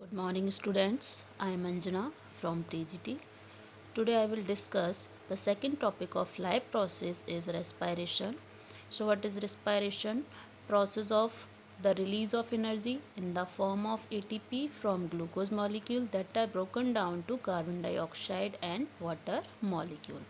Good morning students, I am Anjana from TGT. Today I will discuss the second topic of life process is respiration. So what is respiration? Process of the release of energy in the form of ATP from glucose molecule that are broken down to carbon dioxide and water molecule.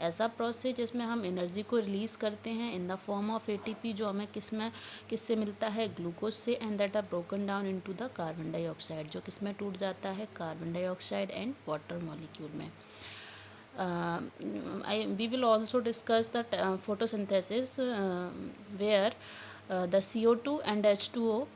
ऐसा process जिसमें हम energy को release करते हैं in the form of ATP जो हमें किससे मिलता है ग्लूकोज से and that are broken down into the carbon dioxide जो किसमें टूट जाता है carbon dioxide and water molecule में. We will also discuss the photosynthesis where the CO2 and H2O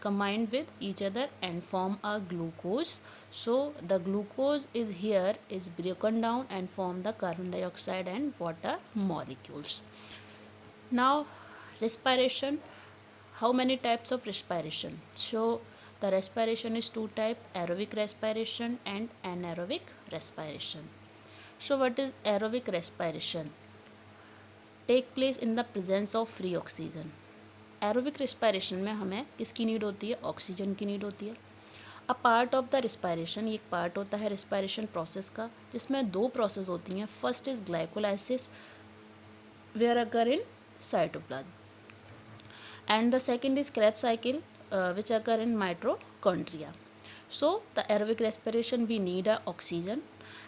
combined with each other and form a glucose. So the glucose is broken down and form the carbon dioxide and water molecules. Now respiration. How many types of respiration? So the respiration is two type, aerobic respiration and anaerobic respiration. So what is aerobic respiration? Take place in the presence of free oxygen. Aerobic respiration में हमें किसकी need होती है? Oxygen की need होती है. A part of the respiration, ये एक पार्ट होता है रेस्पिरेशन प्रोसेस का जिसमें दो प्रोसेस होती हैं. First is glycolysis where occur in cytoplasm and the second is Krebs cycle which occur in mitochondria. So the aerobic respiration we need a oxygen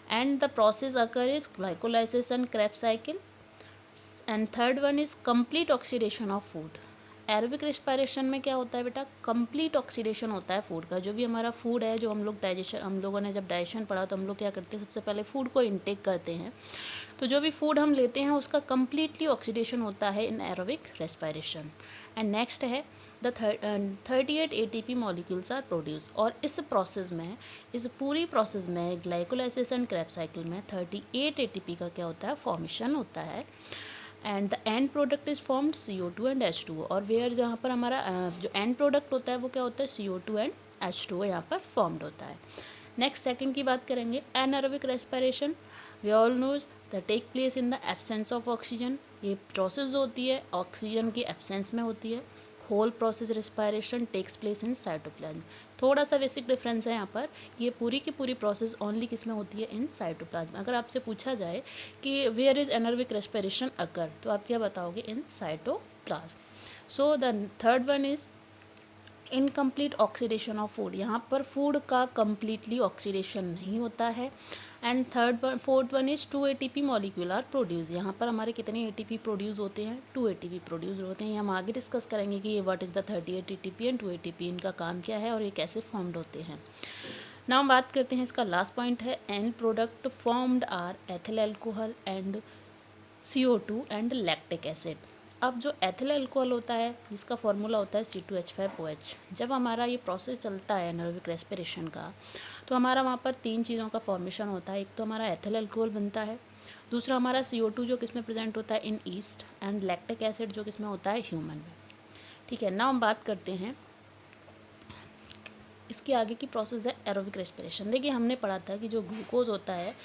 and the process occur is glycolysis and Krebs cycle, and third one is complete oxidation of food. Aerobic respiration में क्या होता है बेटा? Complete oxidation होता है food का. जो भी हमारा फूड है, जो हम लोगों ने जब डाइजेशन पढ़ा तो हम लोग क्या करते हैं, सबसे पहले फूड को इनटेक करते हैं. तो जो भी फूड हम लेते हैं उसका कंप्लीटली ऑक्सीडेशन होता है in aerobic respiration. And next है the 38 ATP molecules are produce. और इस प्रोसेस में, इस पूरी प्रोसेस में ग्लाइकोलाइसिस एंड क्रेब्स साइकिल में 38 ATP का क्या होता है? फॉर्मेशन होता है. And the end product is formed CO2 and H2O. और वेयर जहाँ पर हमारा जो एंड प्रोडक्ट होता है वो क्या होता है? CO2 एंड H2O यहाँ पर फॉर्म्ड होता है. नेक्स्ट सेकंड की बात करेंगे. Anaerobic respiration we all knows the take place in the absence of oxygen. ये प्रोसेस जो होती है ऑक्सीजन की एब्सेंस में होती है. Whole process respiration takes place in cytoplasm. थोड़ा सा बेसिक डिफरेंस है यहाँ पर. ये पूरी की पूरी प्रोसेस ओनली किस में होती है? In cytoplasm. अगर आपसे पूछा जाए कि where is anaerobic respiration occur, तो आप क्या बताओगे? In cytoplasm. So the third one is incomplete oxidation of food. यहाँ पर फूड का कम्प्लीटली ऑक्सीडेशन नहीं होता है. And fourth one is 2 ATP molecule are produce. यहाँ पर हमारे कितने ATP प्रोड्यूस होते हैं? 2 ATP प्रोड्यूस होते हैं. हम आगे डिस्कस करेंगे कि ये what is the 38 ATP and 2 ATP, इनका काम क्या है और ये कैसे फॉर्म्ड होते हैं. नाउ हम बात करते हैं, इसका लास्ट पॉइंट है end product formed are ethyl alcohol and CO2 and lactic acid. अब जो एथिल अल्कोहल होता है इसका फॉर्मूला होता है C2H5OH. जब हमारा ये प्रोसेस चलता है एनारोबिक रेस्पिरेशन का तो हमारा वहाँ पर तीन चीज़ों का फॉर्मेशन होता है. एक तो हमारा एथिल अल्कोहल बनता है, दूसरा हमारा CO2 जो किस में प्रेजेंट होता है? इन ईस्ट, एंड लैक्टिक एसिड जो किस में होता है? ह्यूमन में. ठीक है. नाउ हम बात करते हैं इसके आगे की प्रोसेस है एरोबिक रेस्पिरेशन. देखिए हमने पढ़ा था कि जो ग्लूकोज होता है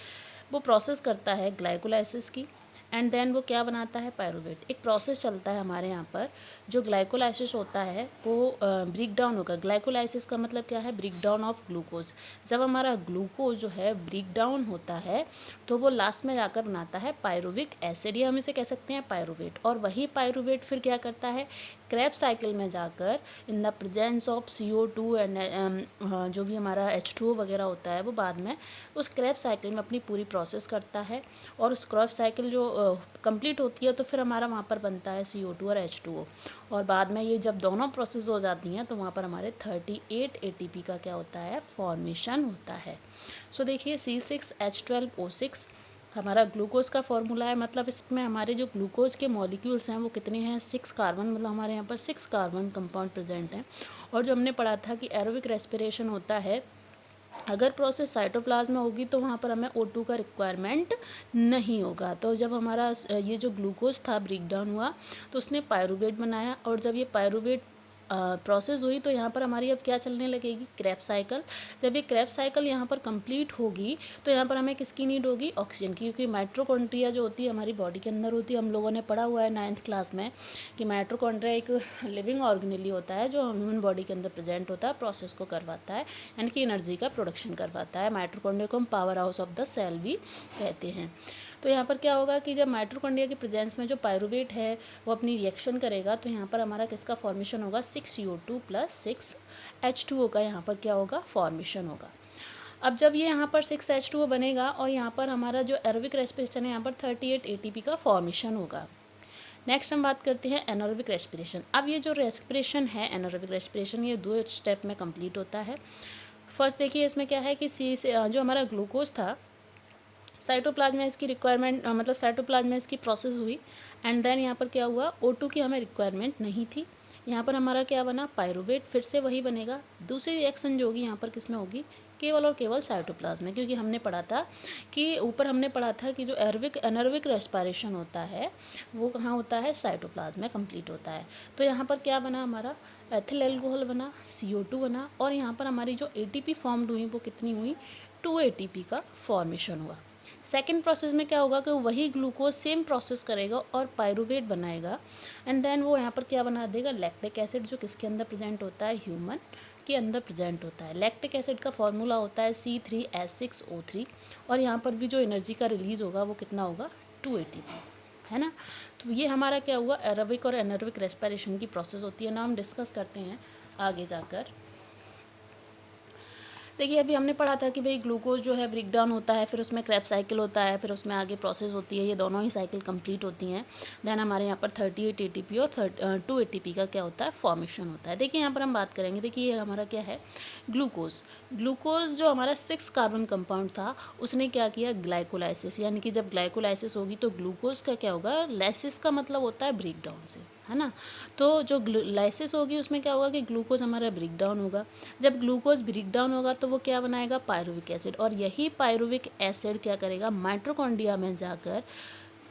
वो प्रोसेस करता है ग्लाइकोलाइसिस की एंड देन वो क्या बनाता है? पायरुवेट. एक प्रोसेस चलता है हमारे यहाँ पर. जो ग्लाइकोलाइसिस होता है वो ब्रेक डाउन होगा. ग्लाइकोलाइसिस का मतलब क्या है? Break down of glucose. जब हमारा ग्लूकोज जो है ब्रेक डाउन होता है तो वो लास्ट में जाकर बनाता है पायरुविक एसिड, या हम इसे कह सकते हैं पायरुवेट. और वही पायरुवेट फिर क्या करता है? क्रेब्स साइकिल में जाकर in the presence of CO2 and जो भी हमारा H2O वगैरह होता है वो बाद में उस क्रेब्स साइकिल में अपनी पूरी प्रोसेस करता है. और उस क्रेब्स साइकिल जो कंप्लीट होती है तो फिर हमारा वहाँ पर बनता है CO2 और H2O. और बाद में ये जब दोनों प्रोसेस हो जाती हैं तो वहाँ पर हमारे 38 ATP का क्या होता है? फॉर्मेशन होता है. सो देखिए C6H12O6 हमारा ग्लूकोज का फॉर्मूला है. मतलब इसमें हमारे जो ग्लूकोज के मॉलिक्यूल्स हैं वो कितने हैं? 6 कार्बन. मतलब हमारे यहाँ पर 6 कार्बन कंपाउंड प्रेजेंट हैं. और जो हमने पढ़ा था कि एरोबिक रेस्पिरेशन होता है, अगर प्रोसेस साइटोप्लाज्म में होगी तो वहाँ पर हमें O2 का रिक्वायरमेंट नहीं होगा. तो जब हमारा ये जो ग्लूकोज था ब्रेक डाउन हुआ तो उसने पायरुवेट बनाया. और जब ये पायरुवेट प्रोसेस हुई तो यहाँ पर हमारी अब क्या चलने लगेगी, क्रेब्स साइकिल। जब ये क्रेब्स साइकिल यहाँ पर कंप्लीट होगी तो यहाँ पर हमें किसकी नीड होगी, ऑक्सीजन की, क्योंकि माइटोकॉन्ड्रिया जो होती है हमारी बॉडी के अंदर होती है। हम लोगों ने पढ़ा हुआ है 9th क्लास में कि माइटोकॉन्ड्रिया एक लिविंग ऑर्गेनेली होता है जो ह्यूमन बॉडी के अंदर प्रेजेंट होता है, प्रोसेस को करवाता है, यानी कि एनर्जी का प्रोडक्शन करवाता है। माइटोकॉन्ड्रिया को हम power house of the cell भी कहते हैं। तो यहाँ पर क्या होगा कि जब माइटोकॉन्ड्रिया की प्रेजेंस में जो पायरुवेट है वो अपनी रिएक्शन करेगा तो यहाँ पर हमारा किसका फॉर्मेशन होगा, 6CO2 + 6H2O का यहाँ पर क्या होगा, फॉर्मेशन होगा। अब जब ये यहाँ पर 6H2O बनेगा और यहाँ पर हमारा जो एरोबिक रेस्पिरेशन है यहाँ पर 38 ATP का फॉर्मेशन होगा। नेक्स्ट हम बात करते हैं एनारोबिक रेस्पिरेशन। अब ये जो रेस्पिरेशन है एनारोबिक रेस्पिरेशन, ये 2 स्टेप में कंप्लीट होता है। फर्स्ट देखिए इसमें क्या है कि सी से जो हमारा ग्लूकोज था साइटोप्लाज्म में इसकी रिक्वायरमेंट मतलब साइटोप्लाज्म में इसकी प्रोसेस हुई एंड देन यहाँ पर क्या हुआ, O2 की हमें रिक्वायरमेंट नहीं थी। यहाँ पर हमारा क्या बना, पायरुवेट, फिर से वही बनेगा। दूसरी रिएक्शन जो होगी यहाँ पर किस में होगी, केवल और केवल साइटोप्लाज्म में, क्योंकि हमने पढ़ा था कि ऊपर हमने पढ़ा था कि जो एनारोबिक रेस्पिरेशन होता है वो कहाँ होता है, साइटोप्लाज्म में कंप्लीट होता है। तो यहाँ पर क्या बना हमारा, एथिल एल्कोहल बना, CO2 बना और यहाँ पर हमारी जो ATP फॉर्म्ड हुई वो कितनी हुई, 2 ATP का फॉर्मेशन हुआ। सेकेंड प्रोसेस में क्या होगा कि वही ग्लूकोज सेम प्रोसेस करेगा और पायरुवेट बनाएगा एंड देन वो यहाँ पर क्या बना देगा, लैक्टिक एसिड, जो किसके अंदर प्रेजेंट होता है, ह्यूमन के अंदर प्रेजेंट होता है। लैक्टिक एसिड का फॉर्मूला होता है C3H6O3 और यहाँ पर भी जो एनर्जी का रिलीज होगा वो कितना होगा, 2 ATP, है ना। तो ये हमारा क्या हुआ, एरोबिक और एनारोबिक रेस्पिरेशन की प्रोसेस होती है ना, हम डिस्कस करते हैं आगे जाकर। देखिए अभी हमने पढ़ा था कि भाई ग्लूकोज जो है ब्रेक डाउन होता है, फिर उसमें क्रेब्स साइकिल होता है, फिर उसमें आगे प्रोसेस होती है, ये दोनों ही साइकिल कंप्लीट होती हैं। देन हमारे यहाँ पर 38 ATP और 2 ATP का क्या होता है, फॉर्मेशन होता है। देखिए यहाँ पर हम बात करेंगे, देखिए ये हमारा क्या है, ग्लूकोज। ग्लूकोज जो हमारा 6 कार्बन कंपाउंड था उसने क्या किया, ग्लाइकोलाइसिस, यानी कि जब ग्लाइकोलाइसिस होगी तो ग्लूकोज का क्या होगा, लाइसिस का मतलब होता है ब्रेक डाउन से, है ना। तो जो लाइसिस होगी उसमें क्या होगा कि ग्लूकोज हमारा ब्रेक डाउन होगा। जब ग्लूकोज ब्रेक डाउन होगा तो वो क्या बनाएगा, पायरुविक एसिड, और यही पायरुविक एसिड क्या करेगा, माइटोकॉन्ड्रिया में जाकर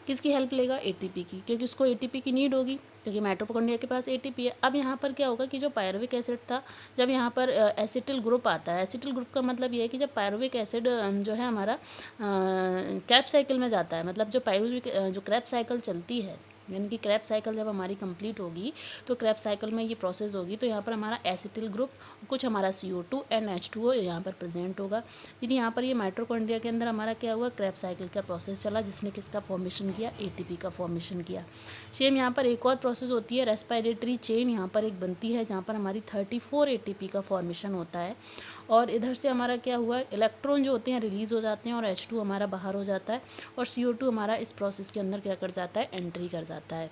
किसकी हेल्प लेगा, ATP की, क्योंकि उसको ATP की नीड होगी, क्योंकि माइटोकॉन्ड्रिया के पास ATP है। अब यहाँ पर क्या होगा कि जो पायरुविक एसिड था, जब यहाँ पर एसिटिल ग्रुप आता है, एसिटिल ग्रुप का मतलब ये है कि जब पायरुविक एसिड जो है हमारा क्रेब्स साइकिल में जाता है, मतलब जो पायरुविक जो क्रेब्स साइकिल चलती है, यानी कि क्रेब्स साइकिल जब हमारी कंप्लीट होगी तो क्रेब्स साइकिल में ये प्रोसेस होगी तो यहाँ पर हमारा एसिटिल ग्रुप, कुछ हमारा CO2 एंड H2O यहाँ पर प्रेजेंट होगा। यानी यहाँ पर ये माइटोकॉन्ड्रिया के अंदर हमारा क्या हुआ, क्रेब्स साइकिल का प्रोसेस चला जिसने किसका फॉर्मेशन किया, ATP का फॉर्मेशन किया। सेम यहाँ पर एक और प्रोसेस होती है, रेस्पिरेटरी चेन यहाँ पर एक बनती है जहाँ पर हमारी 34 ATP का फॉर्मेशन होता है और इधर से हमारा क्या हुआ, इलेक्ट्रॉन जो होते हैं रिलीज़ हो जाते हैं और H2 हमारा बाहर हो जाता है और CO2 हमारा इस प्रोसेस के अंदर क्या कर जाता है, एंट्री कर जाता है।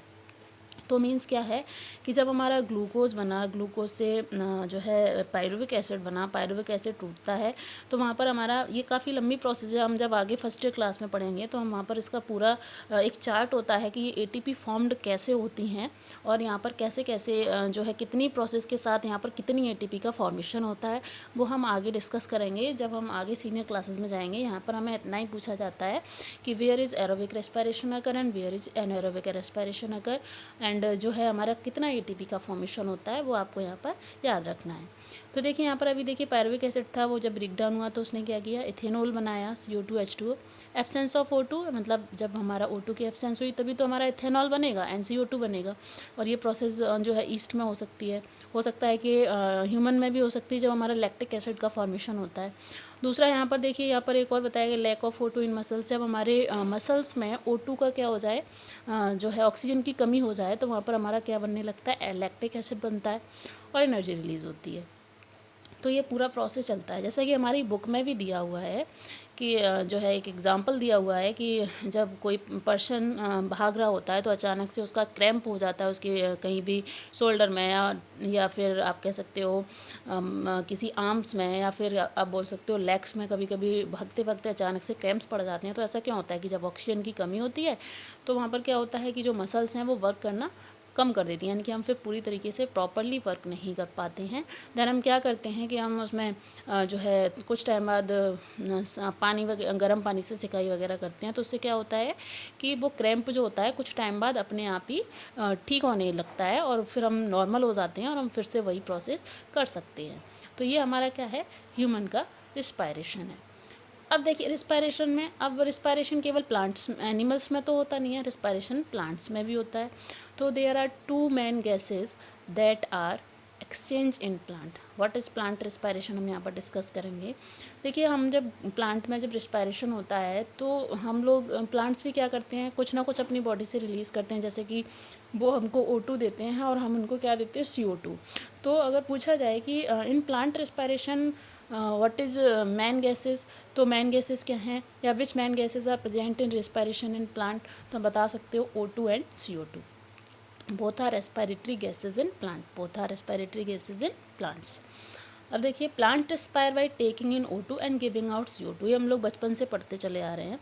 तो मीन्स क्या है कि जब हमारा ग्लूकोज बना, ग्लूकोज से जो है पायरुविक एसिड बना, पायरुविक एसिड टूटता है तो वहाँ पर हमारा ये काफ़ी लंबी प्रोसेस है, हम जब आगे फर्स्ट ईयर क्लास में पढ़ेंगे तो हम वहाँ पर इसका पूरा एक चार्ट होता है कि ये ATP फॉर्म्ड कैसे होती हैं और यहाँ पर कैसे कैसे जो है कितनी प्रोसेस के साथ यहाँ पर कितनी ATP का फॉर्मेशन होता है, वो हम आगे डिस्कस करेंगे जब हम आगे सीनियर क्लासेस में जाएंगे। यहाँ पर हमें इतना ही पूछा जाता है कि where is aerobic respiration occur and where is anaerobic respiration occur and जो है हमारा कितना ATP का फॉर्मेशन होता है वो आपको यहाँ पर याद रखना है। तो देखिए यहाँ पर अभी देखिए पायरुविक एसिड था, वो जब ब्रेक डाउन हुआ तो उसने क्या किया, इथेनॉल बनाया, CO2 H2O, absence of O2, मतलब जब हमारा O2 की एब्सेंस हुई तभी तो हमारा इथेनॉल बनेगा एंड CO2 बनेगा। और ये प्रोसेस जो है ईस्ट में हो सकती है, हो सकता है कि ह्यूमन में भी हो सकती है जब हमारा लैक्टिक एसिड का फॉर्मेशन होता है। दूसरा यहाँ पर देखिए, यहाँ पर एक और बताया गया, lack of O2 in muscles, जब हमारे मसल्स में O2 का क्या हो जाए, जो है ऑक्सीजन की कमी हो जाए तो वहाँ पर हमारा क्या बनने लगता है, लैक्टिक एसिड बनता है और एनर्जी रिलीज़ होती है। तो ये पूरा प्रोसेस चलता है, जैसा कि हमारी बुक में भी दिया हुआ है कि जो है एक एग्जांपल दिया हुआ है कि जब कोई पर्सन भाग रहा होता है तो अचानक से उसका क्रैम्प हो जाता है उसके कहीं भी शोल्डर में या फिर आप कह सकते हो किसी आर्म्स में या फिर आप बोल सकते हो लेग्स में, कभी कभी भागते भागते अचानक से क्रैम्प्स पड़ जाते हैं। तो ऐसा क्यों होता है कि जब ऑक्सीजन की कमी होती है तो वहाँ पर क्या होता है कि जो मसल्स हैं वो वर्क करना कम कर देती हैं, यानी कि हम फिर पूरी तरीके से प्रॉपरली वर्क नहीं कर पाते हैं। देन हम क्या करते हैं कि हम उसमें जो है कुछ टाइम बाद पानी वगैरह, गर्म पानी से सिकाई वगैरह करते हैं, तो उससे क्या होता है कि वो क्रैम्प जो होता है कुछ टाइम बाद अपने आप ही ठीक होने लगता है और फिर हम नॉर्मल हो जाते हैं और हम फिर से वही प्रोसेस कर सकते हैं। तो ये हमारा क्या है, ह्यूमन का रिस्पायरेशन है। अब देखिए रिस्पायरेशन में, अब रिस्पायरेशन केवल प्लांट्स एनिमल्स में तो होता नहीं है, रिस्पायरेशन प्लांट्स में भी होता है। तो there are 2 main gases that are exchange in plant. What is plant respiration, हम यहाँ पर डिस्कस करेंगे। देखिए हम जब प्लांट में जब रिस्पायरेशन होता है तो हम लोग प्लांट्स भी क्या करते हैं, कुछ ना कुछ अपनी बॉडी से रिलीज़ करते हैं, जैसे कि वो हमको O2 देते हैं और हम उनको क्या देते हैं, CO2। तो अगर पूछा जाए कि in plant respiration what is main gases, तो मैन गैसेस क्या हैं या which main gases are present in respiration in plant, तो बता सकते हो O2 and CO2। Both are respiratory gases in plant, both are respiratory gases in plants. अब देखिए plant respire by taking in O2 and giving out CO2। ये हम लोग बचपन से पढ़ते चले आ रहे हैं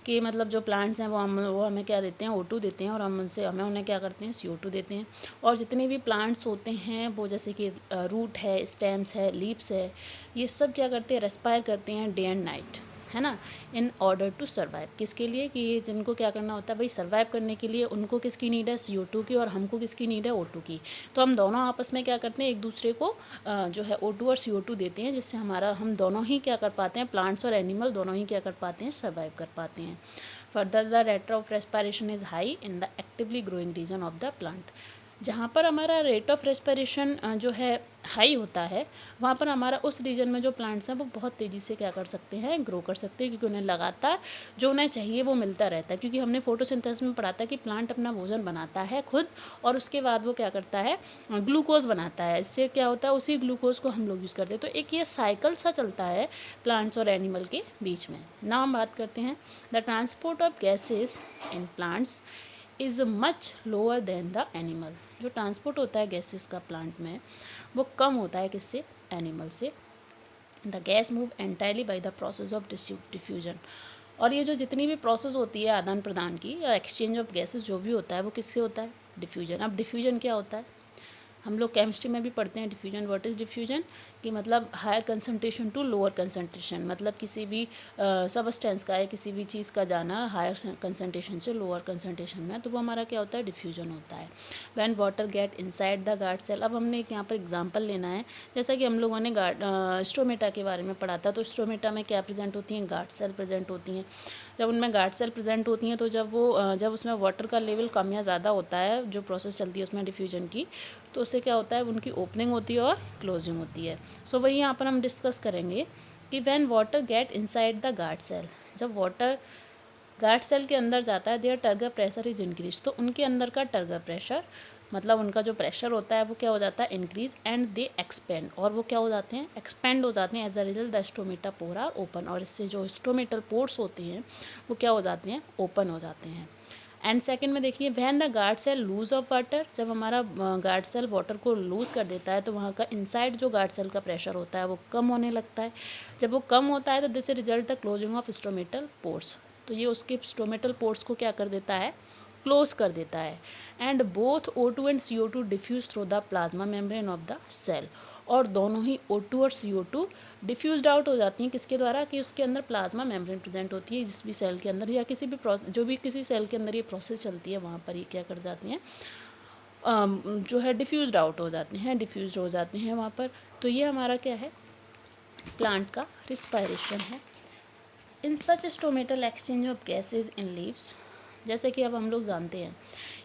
कि मतलब जो प्लांट्स हैं वो हमें क्या देते हैं, O2 देते हैं और हमें उन्हें क्या करते हैं, CO2 देते हैं। और जितने भी प्लांट्स होते हैं वो जैसे कि रूट है, स्टेम्स है, लीव्स है, ये सब क्या करते हैं, रेस्पायर करते हैं डे एंड नाइट, है ना, इन ऑर्डर टू सर्वाइव। किसके लिए, कि जिनको क्या करना होता है भाई, सर्वाइव करने के लिए उनको किसकी नीड है, CO2 की, और हमको किसकी नीड है, O2 की। तो हम दोनों आपस में क्या करते हैं, एक दूसरे को जो है O2 और CO2 देते हैं, जिससे हम दोनों ही क्या कर पाते हैं, प्लांट्स और एनिमल दोनों ही क्या कर पाते हैं, सर्वाइव कर पाते हैं। Further the rate of respiration is high in the actively growing region of the plant. जहाँ पर हमारा रेट ऑफ रेस्पिरेशन जो है हाई होता है, वहाँ पर हमारा उस रीजन में जो प्लांट्स हैं वो बहुत तेज़ी से क्या कर सकते हैं, ग्रो कर सकते हैं, क्योंकि उन्हें लगातार जो उन्हें चाहिए वो मिलता रहता है। क्योंकि हमने फोटोसिंथेसिस में पढ़ा था कि प्लांट अपना भोजन बनाता है खुद और उसके बाद वो क्या करता है, ग्लूकोज बनाता है। इससे क्या होता है, उसी ग्लूकोज को हम लोग यूज़ करते हैं। तो एक ये साइकिल सा चलता है प्लांट्स और एनिमल के बीच में। नाउ हम बात करते हैं the transport of gases in plants is much lower than the animal. जो ट्रांसपोर्ट होता है गैसेस का प्लांट में वो कम होता है किससे, एनिमल से। The gas move entirely by the process of diffusion. और ये जो जितनी भी प्रोसेस होती है आदान प्रदान की या एक्सचेंज ऑफ गैसेस जो भी होता है वो किससे होता है, डिफ्यूजन। अब डिफ्यूजन क्या होता है, हम लोग केमिस्ट्री में भी पढ़ते हैं डिफ्यूजन। व्हाट इज़ डिफ्यूजन, कि मतलब higher concentration to lower concentration, मतलब किसी भी सबस्टेंस का या किसी भी चीज़ का जाना हायर कंसंट्रेशन से लोअर कंसंट्रेशन में, तो वो हमारा क्या होता है, डिफ्यूजन होता है। When water get inside the guard cell. अब हमने एक यहाँ पर एग्जांपल लेना है, जैसा कि हम लोगों ने स्ट्रोमेटा के बारे में पढ़ा था। तो स्ट्रोमेटा में क्या प्रेजेंट होती हैं, गार्ड सेल प्रेजेंट होती हैं। जब उनमें गार्ड सेल प्रेजेंट होती हैं तो जब उसमें वाटर का लेवल कम या ज़्यादा होता है, जो प्रोसेस चलती है उसमें डिफ्यूजन की, तो उससे क्या होता है, उनकी ओपनिंग होती है और क्लोजिंग होती है। सो वही यहाँ पर हम डिस्कस करेंगे कि when water get inside the guard cell, जब वाटर गार्ड सेल के अंदर जाता है, there turgor pressure is increase. तो उनके अंदर का टर्गर प्रेशर, मतलब उनका जो प्रेशर होता है वो क्या हो जाता है, इंक्रीज, एंड दे एक्सपेंड, और वो क्या हो जाते हैं, एक्सपेंड हो जाते हैं। As a result the stomata pore are open, और इससे जो स्टोमेटल पोर्स होते हैं वो क्या हो जाते हैं, ओपन हो जाते हैं। एंड सेकंड में देखिए when the guard cell lose of water, जब हमारा गार्ड सेल वाटर को लूज़ कर देता है तो वहाँ का इनसाइड जो गार्ड सेल का प्रेशर होता है वो कम होने लगता है। जब वो कम होता है तो this result the closing of stomatal pores, तो ये उसके स्टोमेटल पोर्स को क्या कर देता है, क्लोज कर देता है। And both O2 and CO2 diffuse through the plasma membrane of the cell, और दोनों ही O2 और CO2 डिफ्यूज्ड आउट हो जाती हैं किसके द्वारा, कि उसके अंदर प्लाज्मा मेम्ब्रेन प्रेजेंट होती है जिस भी सेल के अंदर, या किसी भी जो भी किसी सेल के अंदर ये प्रोसेस चलती है वहाँ पर ये क्या कर जाती हैं, जो है डिफ्यूज्ड आउट हो जाते हैं, डिफ्यूज हो जाते हैं वहाँ पर। तो ये हमारा क्या है, प्लांट का रिस्पायरेशन है। In such stomatal exchange of gases in leaves, जैसे कि अब हम लोग जानते हैं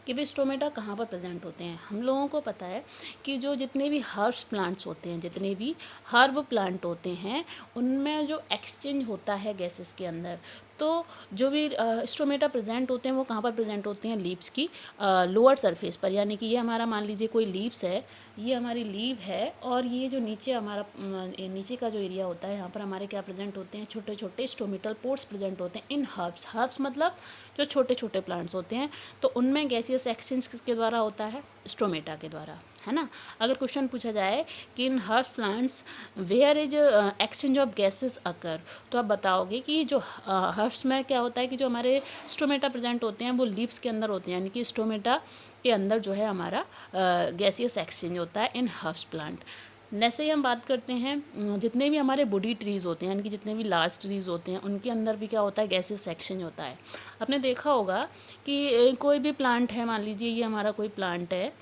कि भाई स्टोमेटा कहाँ पर प्रेजेंट होते हैं। हम लोगों को पता है कि जो जितने भी हर्ब्स प्लांट्स होते हैं, जितने भी हर्ब प्लांट होते हैं, उनमें जो एक्सचेंज होता है गैसेस के अंदर, तो जो भी स्टोमेटा प्रेजेंट होते हैं वो कहाँ पर प्रेजेंट होते हैं, लीव्स की लोअर सरफेस पर। यानी कि ये हमारा मान लीजिए कोई लीव्स है, ये हमारी लीव है, और ये जो नीचे हमारा नीचे का जो एरिया होता है यहाँ पर हमारे क्या प्रेजेंट होते हैं, छोटे छोटे स्टोमेटल पोर्स प्रेजेंट होते हैं इन हर्ब्स। हर्ब्स मतलब जो छोटे छोटे प्लांट्स होते हैं, तो उनमें गैसियस एक्सचेंज किसके द्वारा होता है, स्टोमेटा के द्वारा, है ना। अगर क्वेश्चन पूछा जाए कि in herbs plants where is exchange of gases occur, तो आप बताओगे कि जो हर्ब्स में क्या होता है कि जो हमारे स्टोमेटा प्रेजेंट होते हैं वो लीव्स के अंदर होते हैं, यानी कि स्टोमेटा के अंदर जो है हमारा गैसियस एक्सचेंज होता है इन हर्ब्स प्लांट। वैसे ही हम बात करते हैं जितने भी हमारे वुडी ट्रीज़ होते हैं, यानी कि जितने भी लार्ज ट्रीज़ होते हैं उनके अंदर भी क्या होता है, गैसियस एक्सचेंज होता है। आपने देखा होगा कि कोई भी प्लांट है, मान लीजिए ये हमारा कोई प्लांट है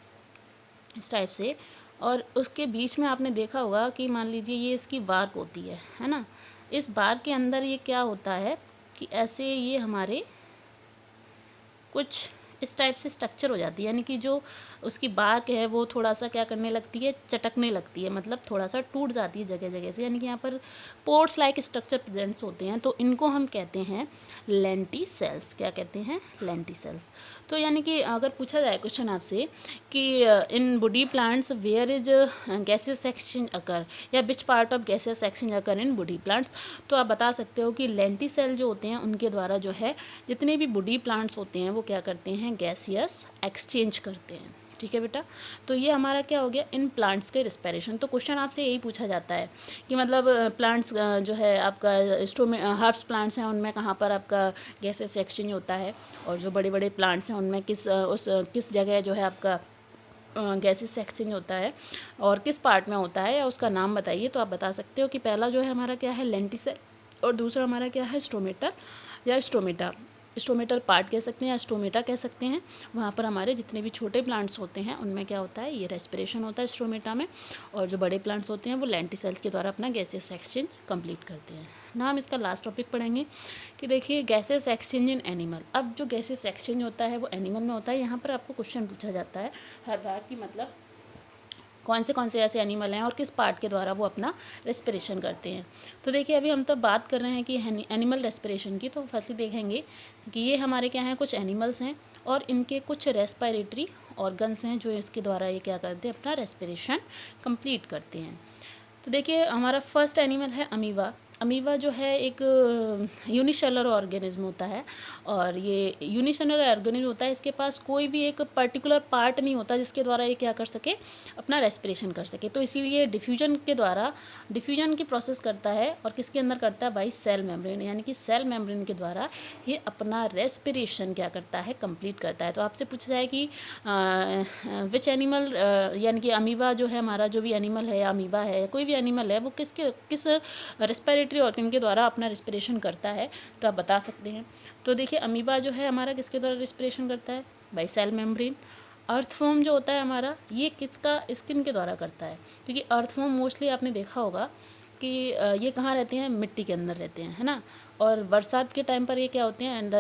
इस टाइप से, और उसके बीच में आपने देखा होगा कि मान लीजिए ये इसकी बार्क होती है ना। इस बार्क के अंदर ये क्या होता है कि ऐसे ये हमारे कुछ इस टाइप से स्ट्रक्चर हो जाती है, यानी कि जो उसकी बार्क है वो थोड़ा सा क्या करने लगती है, चटकने लगती है, मतलब थोड़ा सा टूट जाती है जगह जगह से, यानी कि यहाँ पर पोर्ट्स लाइक स्ट्रक्चर प्रेजेंट्स होते हैं, तो इनको हम कहते हैं लेंटिसेल्स। क्या कहते हैं, लेंटिसेल्स। तो यानी कि अगर पूछा जाए क्वेश्चन आपसे कि in woody plants where is gaseous exchange occur, या which part of gaseous exchange occur in woody plants, तो आप बता सकते हो कि लेंटिसेल जो होते हैं उनके द्वारा जो है जितने भी वुडी प्लांट्स होते हैं वो क्या करते हैं, गैसियस एक्सचेंज करते हैं। ठीक है बेटा, तो ये हमारा क्या हो गया, इन प्लांट्स के रिस्पिरेशन। तो क्वेश्चन आपसे यही पूछा जाता है कि मतलब प्लांट्स जो है आपका हर्ब्स प्लांट्स हैं उनमें कहाँ पर आपका गैसेस एक्सचेंज होता है, और जो बड़े बड़े प्लांट्स हैं उनमें किस जगह जो है आपका गैसेस एक्सचेंज होता है और किस पार्ट में होता है, या उसका नाम बताइए। तो आप बता सकते हो कि पहला जो है हमारा क्या है, लेंटिसेल, और दूसरा हमारा क्या है, स्टोमेटल या स्टोमेटल पार्ट कह सकते हैं या स्टोमेटा कह सकते हैं। वहाँ पर हमारे जितने भी छोटे प्लांट्स होते हैं उनमें क्या होता है, ये रेस्पिरेशन होता है स्टोमेटा में, और जो बड़े प्लांट्स होते हैं वो लेंटिसेल्स के द्वारा अपना गैसेस एक्सचेंज कंप्लीट करते हैं ना। हम इसका लास्ट टॉपिक पढ़ेंगे कि देखिए गैसेस एक्सचेंज इन एनिमल। अब जो गैसेस एक्सचेंज होता है वो एनिमल में होता है। यहाँ पर आपको क्वेश्चन पूछा जाता है हर बार कि मतलब कौन से ऐसे एनिमल हैं और किस पार्ट के द्वारा वो अपना रेस्पिरेशन करते हैं। तो देखिए अभी हम तो बात कर रहे हैं कि एनिमल रेस्पिरेशन की, तो फर्स्टली देखेंगे कि ये हमारे क्या हैं, कुछ एनिमल्स हैं और इनके कुछ रेस्पिरेटरी ऑर्गन्स हैं जो इसके द्वारा ये क्या करते हैं, अपना रेस्पिरेशन कंप्लीट करते हैं। तो देखिए हमारा फर्स्ट एनिमल है अमीबा। अमीबा जो है एक यूनिसेलुलर ऑर्गेनिज्म होता है, और ये यूनिसेलुलर ऑर्गेनिज्म होता है, इसके पास कोई भी एक पर्टिकुलर पार्ट नहीं होता जिसके द्वारा ये क्या कर सके, अपना रेस्पिरेशन कर सके। तो इसीलिए डिफ्यूजन के द्वारा डिफ्यूजन की प्रोसेस करता है, और किसके अंदर करता है, बाई सेल मेम्ब्रेन, यानी कि सेल मेम्ब्रेन के द्वारा ये अपना रेस्पिरेशन क्या करता है, कंप्लीट करता है। तो आपसे पूछा जाए कि विच एनिमल, यानी कि अमीबा जो है हमारा, जो भी एनिमल है या अमीबा है, कोई भी एनिमल है, वो किस रेस्पिरेटरी ऑर्गन के द्वारा अपना रेस्पिरेशन करता है, तो आप बता सकते हैं। तो देखिए अमीबा जो है हमारा किसके द्वारा रेस्पिरेशन करता है, बाई सेल मेम्ब्रेन। अर्थवॉर्म जो होता है हमारा, ये किसका, स्किन के द्वारा करता है, क्योंकि अर्थवॉर्म मोस्टली आपने देखा होगा कि ये कहाँ रहते हैं, मिट्टी के अंदर रहते हैं, है ना। और बरसात के टाइम पर ये क्या होते हैं, एंड द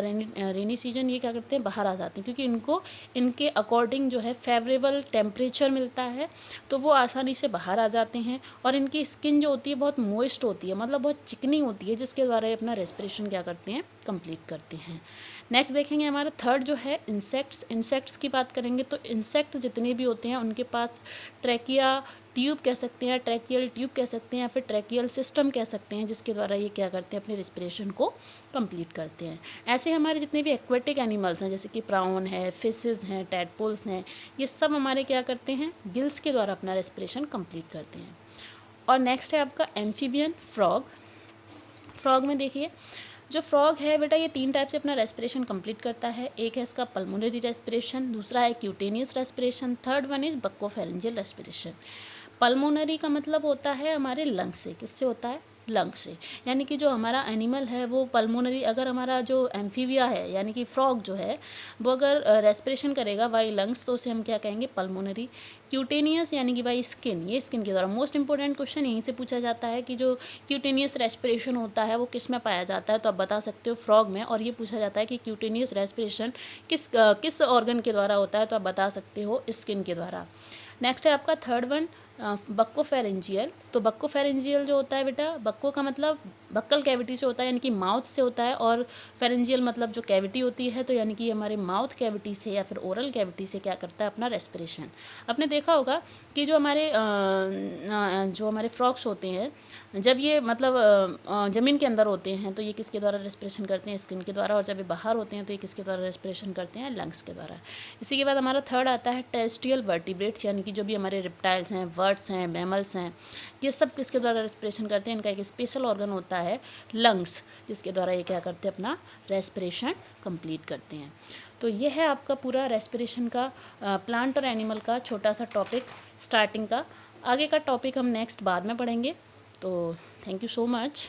रेनी सीजन ये क्या करते हैं, बाहर आ जाते हैं, क्योंकि इनको इनके अकॉर्डिंग जो है फेवरेबल टेम्परेचर मिलता है, तो वो आसानी से बाहर आ जाते हैं। और इनकी स्किन जो होती है बहुत मॉइस्ट होती है, मतलब बहुत चिकनी होती है, जिसके द्वारा ये अपना रेस्पिरेशन क्या करते हैं, कंप्लीट करते हैं। नेक्स्ट देखेंगे हमारा थर्ड जो है इंसेक्ट्स की बात करेंगे। तो इंसेक्ट जितने भी होते हैं उनके पास ट्रैकिया ट्यूब कह सकते हैं, ट्रैकियल ट्यूब कह सकते हैं, या फिर ट्रैकियल सिस्टम कह सकते हैं, जिसके द्वारा ये क्या करते हैं, अपने रेस्पिरेशन को कंप्लीट करते हैं। ऐसे हमारे जितने भी एक्वेटिक एनिमल्स हैं, जैसे कि प्राउन है, फिशेस हैं, टैडपोल्स हैं, ये सब हमारे क्या करते हैं, गिल्स के द्वारा अपना रेस्पिरेशन कंप्लीट करते हैं। और नेक्स्ट है आपका एम्फीबियन फ्रॉग में देखिए जो फ्रॉग है बेटा, ये 3 टाइप से अपना रेस्पिरेशन कंप्लीट करता है। एक है इसका पल्मोनरी रेस्पिरेशन, दूसरा है cutaneous respiration, third one is buccopharyngeal respiration. Pulmonary का मतलब होता है हमारे लंग से, किससे होता है, लंग से, यानी कि जो हमारा एनिमल है वो पल्मोनरी, अगर हमारा जो एम्फीबिया है यानी कि फ्रॉग जो है वो अगर रेस्पिरेशन करेगा बाई लंग्स, तो उसे हम क्या कहेंगे, पल्मोनरी। क्यूटेनियस यानी कि बाई स्किन, ये स्किन के द्वारा। मोस्ट इंपॉर्टेंट क्वेश्चन यहीं से पूछा जाता है कि जो क्यूटेनियस रेस्पिरेशन होता है वो किस में पाया जाता है, तो आप बता सकते हो फ्रॉग में। और ये पूछा जाता है कि क्यूटेनियस रेस्पिरेशन किस ऑर्गन के द्वारा होता है, तो आप बता सकते हो स्किन के द्वारा। नेक्स्ट है आपका थर्ड वन बक्कोफेरेंजियल। तो बक्कोफेरेंजियल जो होता है बेटा, बक्को का मतलब बक्कल कैविटी से होता है, यानी कि माउथ से होता है, और फेरेंजियल मतलब जो कैविटी होती है, तो यानी कि हमारे माउथ कैविटी से या फिर ओरल कैविटी से क्या करता है अपना रेस्पिरेशन। आपने देखा होगा कि जो हमारे फ्रॉक्स होते हैं, जब ये मतलब ज़मीन के अंदर होते हैं तो ये किसके द्वारा रेस्पिरेशन करते हैं, स्किन के द्वारा, और जब ये बाहर होते हैं तो ये किसके द्वारा रेस्पिरेशन करते हैं, लंग्स के द्वारा। इसी के बाद हमारा थर्ड आता है टेरेस्ट्रियल वर्टिब्रेट्स, यानी कि जो भी हमारे रिप्टाइल्स हैं, बर्ड्स हैं, मैमल्स हैं, ये सब किसके द्वारा रेस्पिरेशन करते हैं, इनका एक स्पेशल ऑर्गन होता है लंग्स, जिसके द्वारा ये क्या करते हैं अपना रेस्पिरेशन कंप्लीट करते हैं। तो ये है आपका पूरा रेस्पिरेशन का प्लांट और एनिमल का छोटा सा टॉपिक स्टार्टिंग का। आगे का टॉपिक हम नेक्स्ट बाद में पढ़ेंगे। तो थैंक यू सो मच।